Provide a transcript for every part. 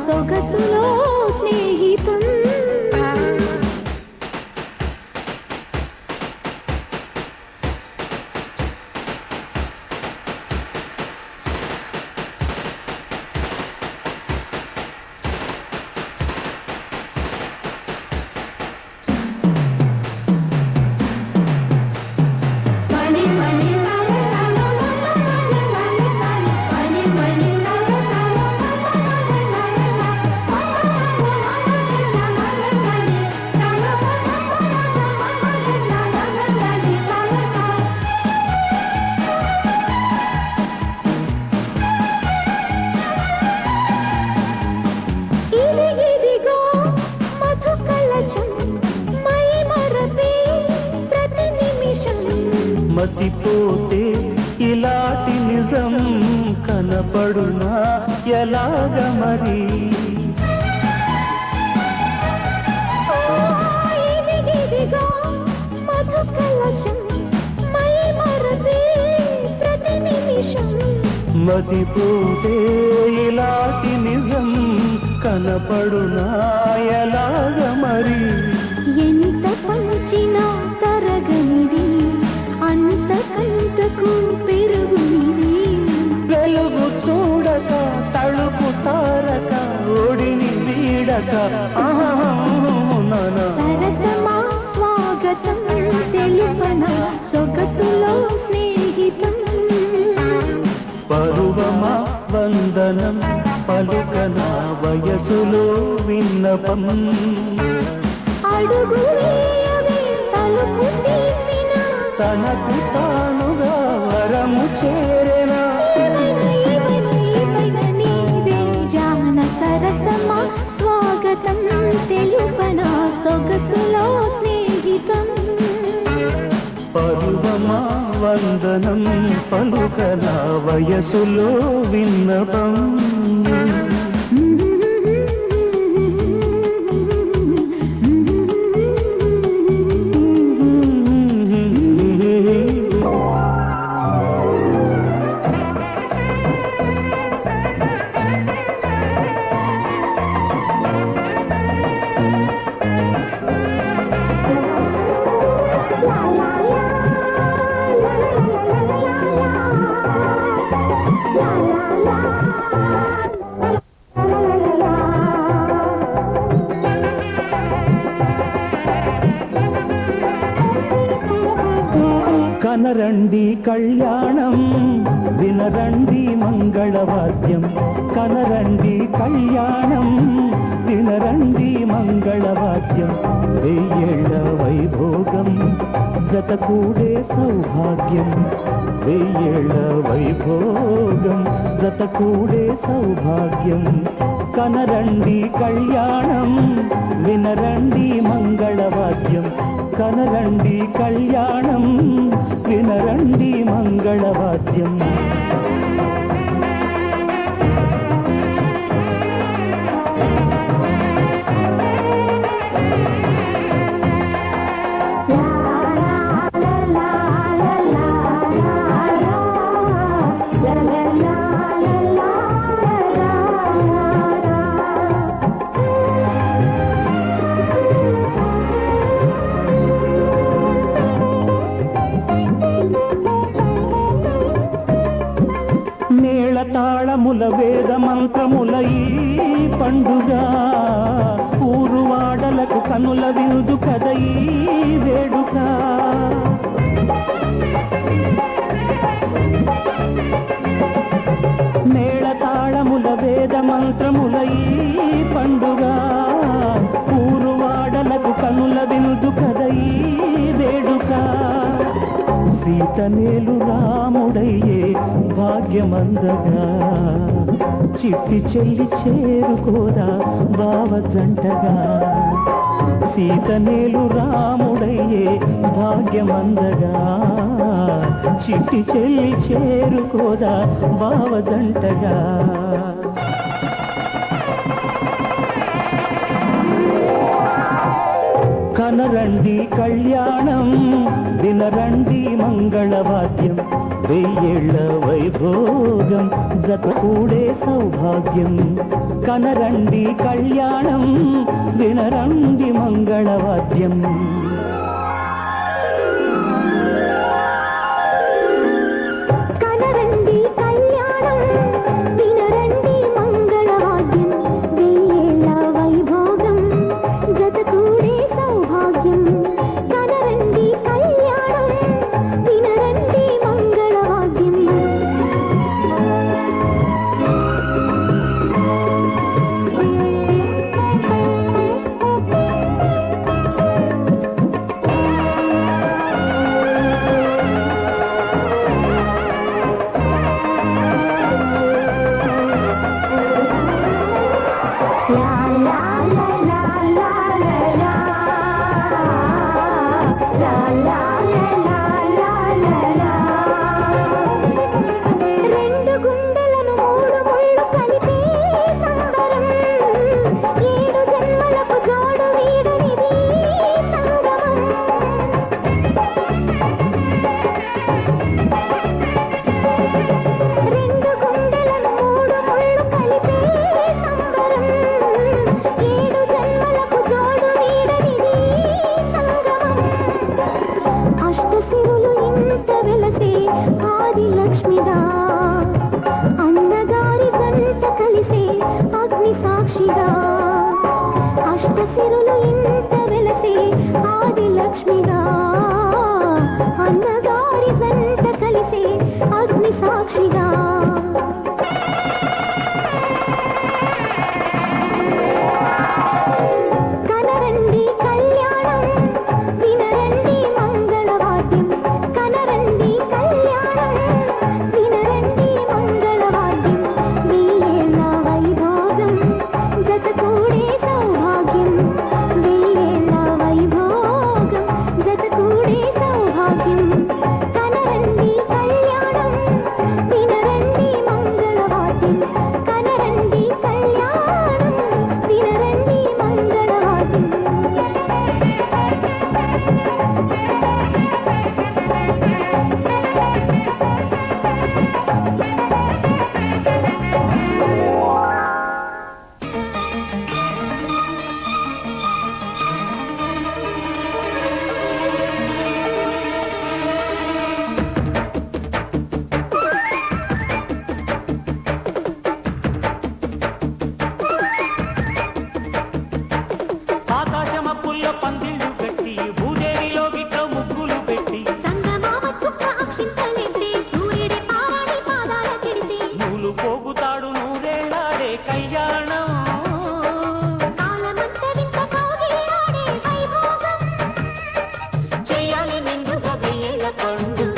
సొగసులో స్నేహితం. మతిపోతే ఇలాంటి నిజం కనపడునా ఎలాగ మరి? మతిపోతే ఇలాంటి నిజం కనపడునా ఎలాగ మరి? ఎంత పంచినా తరగనిది, అంతకంతకు పెరుగునిది. వెలుగు చూడక తలుపు తారక ఓడిని వీడక సరసమా స్వాగతం తెలుపన సొగసులో స్నేహితం. పరువమా వందనం పలుకన వయసులో విన్నపం. అడుగు వేయవే తలుపు తీసిన, తనకు తానుగా వరము చేరెనా? నీదే జాన సరసమా స్వాగతం తెలుపన సొగసులో స్నేహితం. పరువమా వందనం పలుకన వయసులో విన్నపం. కనరండి కళ్యాణం వినరండి మంగళవాద్యం. కనరండి కళ్యాణం వినరండి మంగళవాద్యం. వెయ్యేళ్ల వైభోగం జతకూడే సౌభాగ్యం. వెయ్యేళ్ల వైభోగం జతకూడే సౌభాగ్యం. కనరండి కళ్యాణం వినరండి మంగళవాద్యం. కనరండి కళ్యాణం వినరండి మంగళవాద్యం. తాళముల వేద మంత్రముల ఈ పండుగ. ఊరువాడలకు కనుల విందు కద ఈ వేడుక. మేళ తాళముల వేద మంత్రముల ఈ పండుగ. ఊరువాడలకు కనుల విందు కద ఈ వేడుక. సీతనేలు రాముడయ్యే భాగ్యమందగా. చిట్టి చెల్లి చేరుకోదా బావ జంటగా. సీతనేలు రాముడయ్యే భాగ్యమందగా. చిట్టి చెల్లి చేరుకోదా బావ జంటగా. కనరండి కళ్యాణం వినరండి మంగళవాద్యం. వెయ్యేళ్ల వైభోగం జత కూడే సౌభాగ్యం కనరండి కళ్యాణం వినరండి మంగళవాద్యం కనరండి కళ్యాణం వినరండి మంగళవాద్యం వెయ్యేళ్ల వైభోగం జత కూడే సౌభాగ్యం కనరండి కళ్యాణం వినరండి మంగళవాద్యం రెండు గుండెలను మూడు ముళ్ళు కలిపే సంబరం ఏడు జన్మలకు జోడు వీడనిది సంగమం రెండు గుండెలను మూడు ముళ్ళు కలిపే సంబరం ఏడు జన్మలకు జోడు వీడనిది సంగమం అష్టసిరులు ఇంత వెలసే ఆది లక్ష్మిగా అన్నగారి జంట కలిసే అగ్ని సాక్షిగా అష్టసిరులు ఇంత వెలసే ఆది లక్ష్మిగా అన్నగారి జంట కలిసే అగ్ని సాక్షిగా కనరండి కళ్యాణం వినరండి మంగళవాద్యం కనరండి కళ్యాణం వినరండి మంగళవాద్యం వెయ్యేళ్ల వైభోగం జత కూడే సౌభాగ్యం వెయ్యేళ్ల వైభోగం జత కూడే సౌభాగ్యం కనరండి కళ్యాణం వినరండి మంగళవాద్యం కనరండి కళ్యాణం వినరండి మంగళవాద్యం ఆకాశమప్పుల్లో పందిళ్ళు కట్టి భూదేవిలో గిట్ల ముగ్గులు పెట్టి చందమామ చుక్క అక్షింతలేస్తే సూర్యుడి పారాడి పాదాల కిడితే నూలు పోగుతాడు నూరేళ్ళాడే కళ్యాణం కాలమంత వింత కౌగిలి ఆడే వైభోగం చెయ్యాలి నిండుగా వెయ్యేళ్ళ పండుగ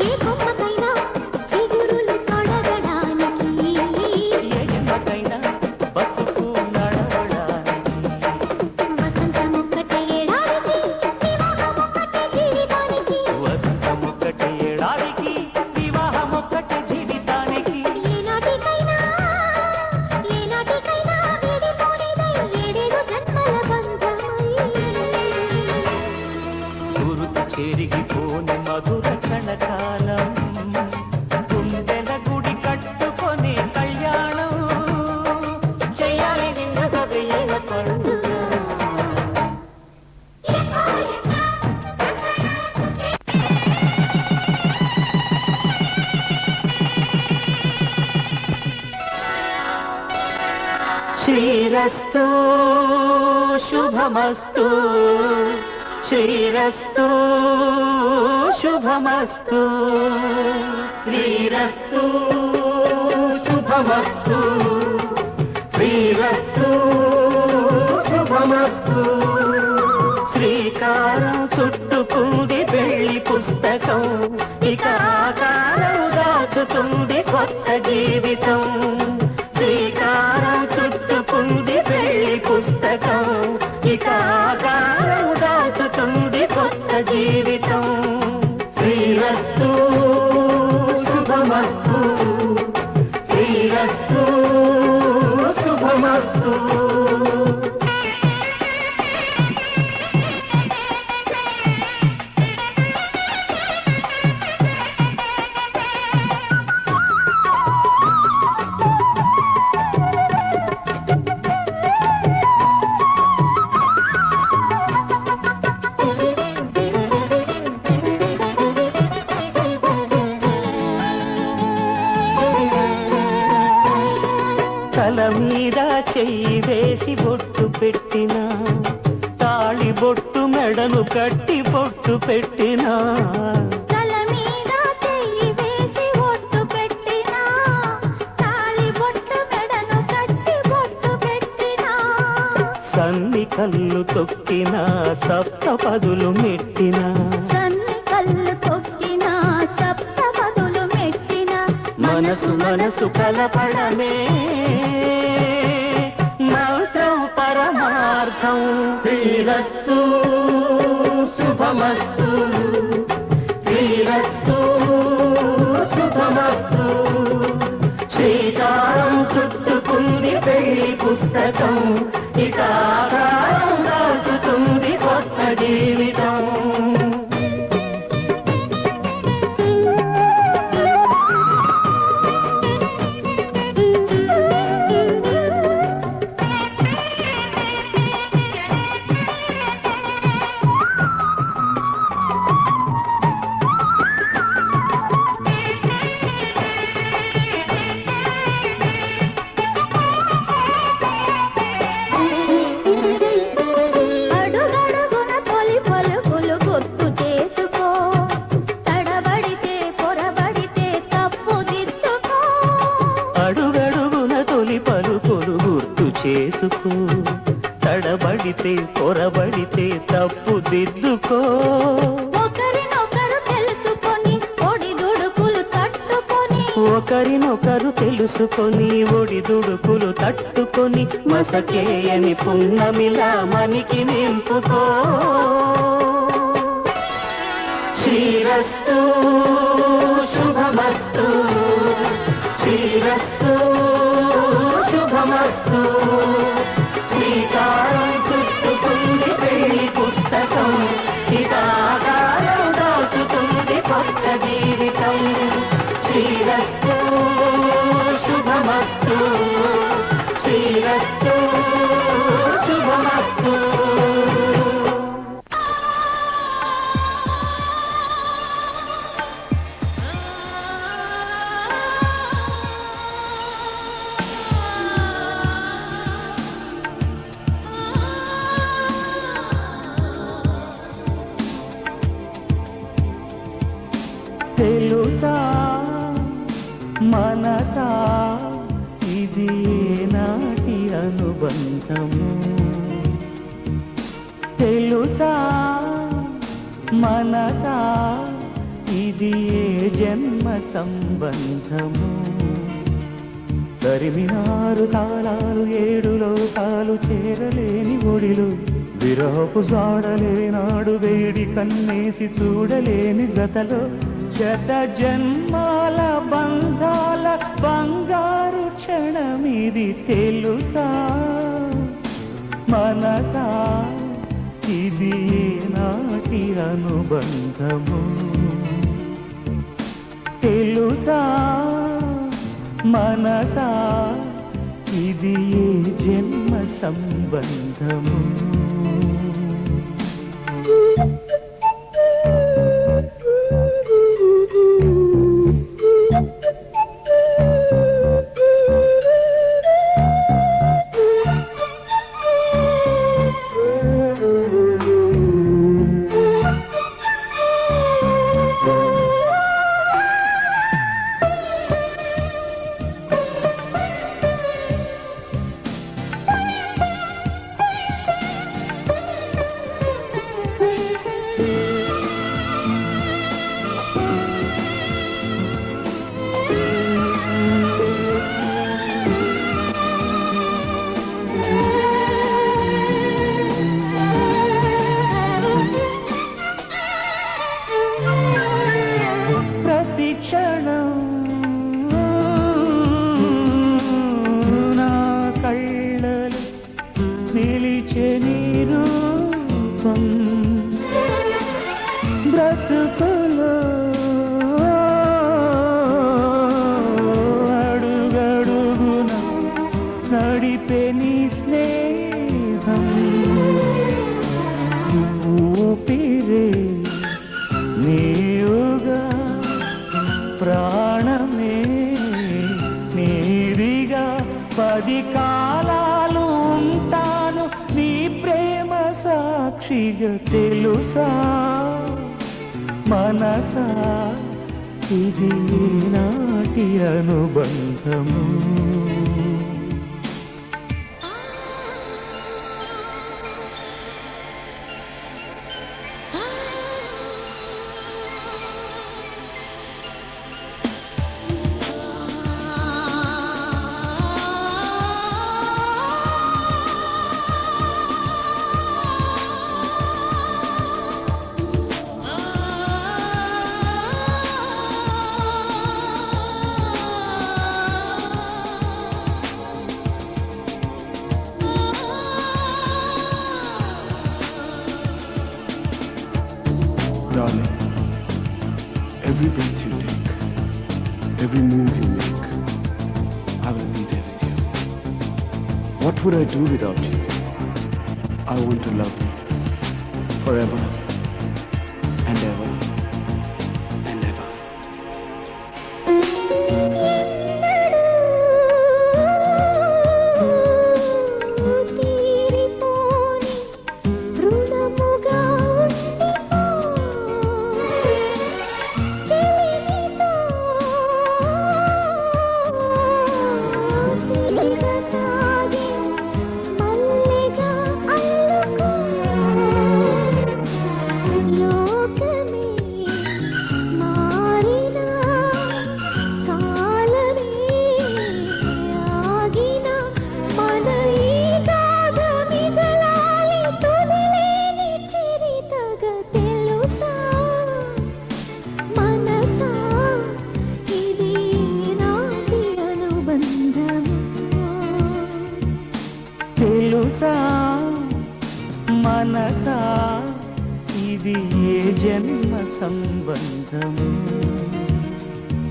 ఏ గొప్పకైనా చిగురులు తొడగడానికి ఏ జన్మకైనా బతుకు నడవడానికి వసంతమొక్కటే ఏడాదికి వివాహమొక్కటే జీవితానికి వసంతమొక్కటే ఏడాదికి వివాహమొక్కటే జీవితానికి ఏనాటికైనా విడిపోనిదై ఏడేడు జన్మల బంధమై గురుతు చెరిగిపోని మధుర క్షణకాలం గుండెల గుడి కట్టుకొని కళ్యాణం చెయ్యాలి నిండుగా వెయ్యేళ్ళ పండుగ శ్రీరస్తు శుభమస్తు శ్రీరస్తు శుభమస్తు శ్రీరస్తు శుభ శుభమస్తు శ్రీరస్తు శుభమస్తు శ్రీకారం చుట్టుకుంది పెళ్లి పుస్తకం ఇక ఆకారం దాచుతుంది కొత్త జీవితం శ్రీకారం చుట్టుకుంది పెళ్లి పుస్తకం ఇక ఆకారం దాచుతుంది కొత్త జీవితం శ్రీరస్తు శుభమస్తు శ్రీరస్తు శుభమస్తు తల మీద చెయ్యి వేసి బొట్టు పెట్టినా తాళి బొట్టు మెడను కట్టి బొట్టు పెట్టినా తల మీద చెయ్యి వేసి బొట్టు పెట్టినా తాళి బొట్టు మెడను కట్టి బొట్టు పెట్టినా సన్ని కళ్ళు తొక్కినా సప్త పదులు మెట్టినా సన్ని కళ్ళు తొక్కినా సప్త పదులు మెట్టినా మనసు కలపడమే మంత్రం పరమార్థం శ్రీరస్తు శుభమస్తు శ్రీరస్తు శుభమస్తు శ్రీకారం చుట్టుకుంది పెళ్లి పుస్తకం ఇక ఆకారం దాచుతుంది కొత్త జీవితం అడుగడుగున తొలి పలుకులు గుర్తు చేసుకో తడబడితే పొరబడితే తప్పు దిద్దుకో అడుగడుగున తొలి పలుకులు గుర్తు చేసుకో తడబడితే పొరబడితే తప్పు దిద్దుకో ఒకరినొకరు తెలుసుకొని ఒడిదుడుకులు తట్టుకొని ఒకరినొకరు తెలుసుకొని ఒడిదుడుకులు తట్టుకొని మసకేయని పున్నమిలా మనికి నింపుకో శ్రీరస్తు శుభమస్తు శ్రీరస్తు శుభమస్తు శ్రీకారం చుట్టుకుంది పెళ్లి పుస్తకం ఇక ఆకారం దాచుతుంది కొత్త జీవితం శ్రీరస్తు శుభమస్తు శ్రీరస్తు శుభమస్తు తెలుసా మనసా ఇది నాటి అనుబంధము తెలుసా మనసా ఇది ఏ జన్మ సంబంధము తరిమినారు కాలాలు ఏడు లోకాలు చేరలేని ఒడిలు విరహపు జాడలేనాడు వేడి కన్నేసి చూడలేని జతలో శత జన్మాల బంధాల బంగారు క్షణమిది తెలుసా మనసా ఇది నాటి అనుబంధము తెలుసా మనసా ఇది ఏ జన్మ సంబంధము నడిపే నీ స్నేహం ఊపిరే నీవుగా ప్రాణమే నీదిగా 10 కాలాలు ఉంటాను నీ ప్రేమ సాక్షిగా తెలుసా మనసా ఇది నాటి అనుబంధము Darling, every breath you take, every move you make, I will be there with you. What would I do without you? I want to love you forever and ever and ever. తీరిపోని రుణముగా తెలుసా మనసా ఇది ఏ జన్మ సంబంధము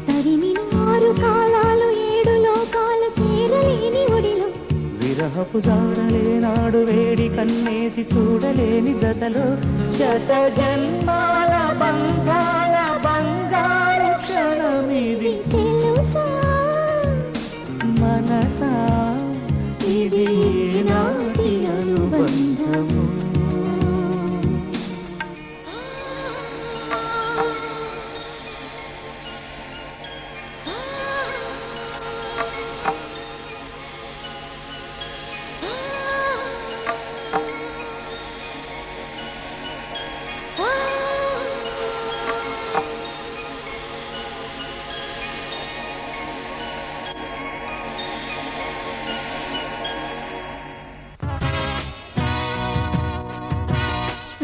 తరిమిన 6 కాలాలు 7 లోకాలు చేరలేని ఒడిలో విరహపు జాడలేనాడు వేడి కన్నేసి చూడలేని జతలో శత జన్మాల బంగాల బంగారు క్షణమిది తెలుసా మనసా ఇది నాటి అనుబంధము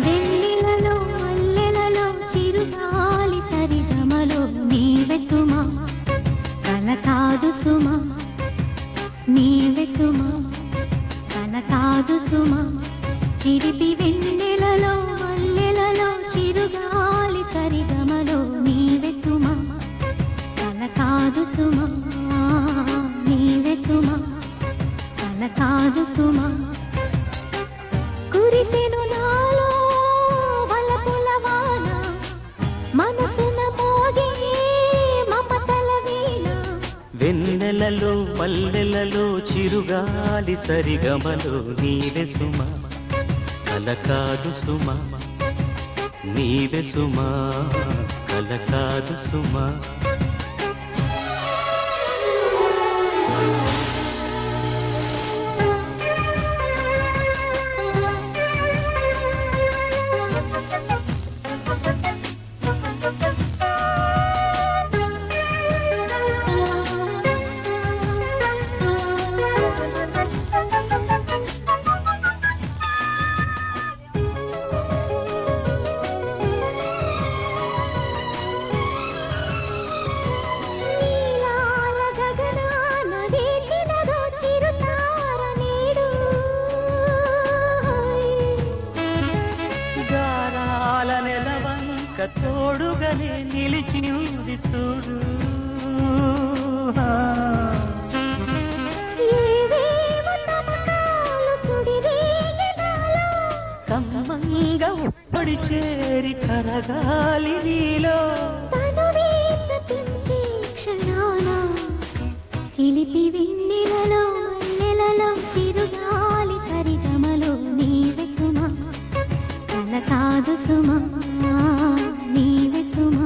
వెన్నెలలో మల్లెలలో చిరుగాలి సరిగమలో నీవే సుమా కల కాదు సుమా నీవే సుమా కల కాదు సుమా చిరిపి వెన్నెలలో మల్లెలలో చిరుగాలి సరిగమలో నీవే సుమా కల కాదు సుమా నీవే సుమా కల కాదు సుమా కురిసెను నాలో వలపుల వాన మనసున మోగే మమతల వీణ వెన్నెలలో మల్లెలలో చిరుగాలి సరిగమలో నీవే సుమ కల కాదు సుమ నీవే సుమ కల కాదు సుమ తోడుగానే నిలిచి ఉంది చూడు ఏవేమో ఒడి చేరి కరగాలి నీలో తనువే తపించే క్షణాన చిలిపి వెన్నెలలో నెలలో చిరుగాలి పరిగమలో నీవే సుమ కల కాదు సుమ నీవే సుమ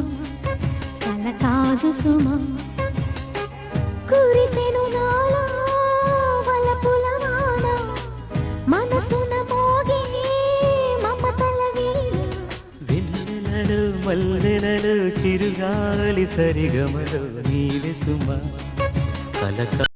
కల కాదు సుమ కురిసెను నాలో వలపుల వాన మనసున మోగే మమతల వీణ వెన్నెలలు మల్లెలలు చిరుగాలి సరిగమలో నీవే సుమ కలక